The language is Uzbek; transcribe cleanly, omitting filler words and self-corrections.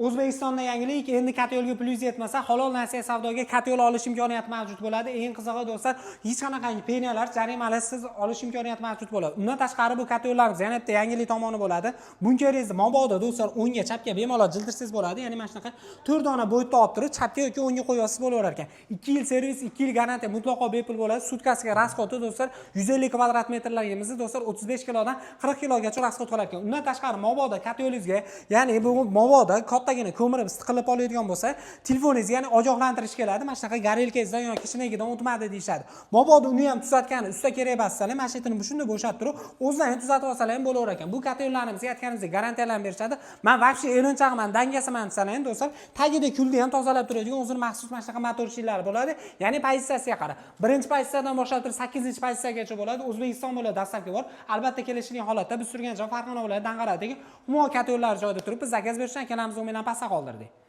O'zbekistonda yangilik, endi katalogga plyus yetmasa, halol nasiya savdoga katalog olish imkoniyati mavjud bo'ladi. Eng qizig'i do'stlar, hech qanaqangi peniyalar, jarimalasiz olish imkoniyati mavjud bo'ladi. Undan tashqari bu kataloglarimiz yana bitta yangilik tomoni bo'ladi. Bunkeringizni mabodo do'stlar o'ngga, chapga bemalol jildirsangiz bo'ladi. Ya'ni mana shunaqa 4 dona bo'yitda olib turib, chapga yoki o'ngga qo'yasiz bo'laverar ekan. 2 yil servis, 2 yil garantiya mutlaqo bepul bo'ladi. Sutkasiga rasxodi do'stlar 150 kvadrat metrlarimizni do'stlar 35 kilodan 40 kilogacha rasxod qilar ekan. Undan tashqari mabodo katalogingizga, ya'ni bu mabodo kattagina ko'mirib qilib oladigan bo'lsa, telefoningiz ya'ni ogohlantirish keladi. Mana shunaqa garelkangizdan yoki shinagidan o'tmadi deyshadi. Mabodo uni ham tuzatgani, usta kerak emassalar, mashinani shunday bo'shatib turib, o'zidan ham tuzatib olsalar ham bo'laver ekan. Bu kataloglarimizga aytganimizga garantiyalarni berishadi. Men vobshe erinchaqman, dangasaman desalar ham do'stlar, tagida kulni ham tozalab turadigan o'zini maxsus mana shunaqa motor shillari bo'ladi. Ya'ni pozitsiyasiga qarab. Birinchi pozitsiyadan boshlab turib 8-pozitsiyagacha bo'ladi. O'zbekiston bo'ladi dastlabki bor. Albatta kelishilgan holatda biz surgan joy Farg'ona viloyati Dang'aradagi umumiy kataloglar joyida turib biz zakaz berishdan kelamiz, u bilan pastga qoldirdik.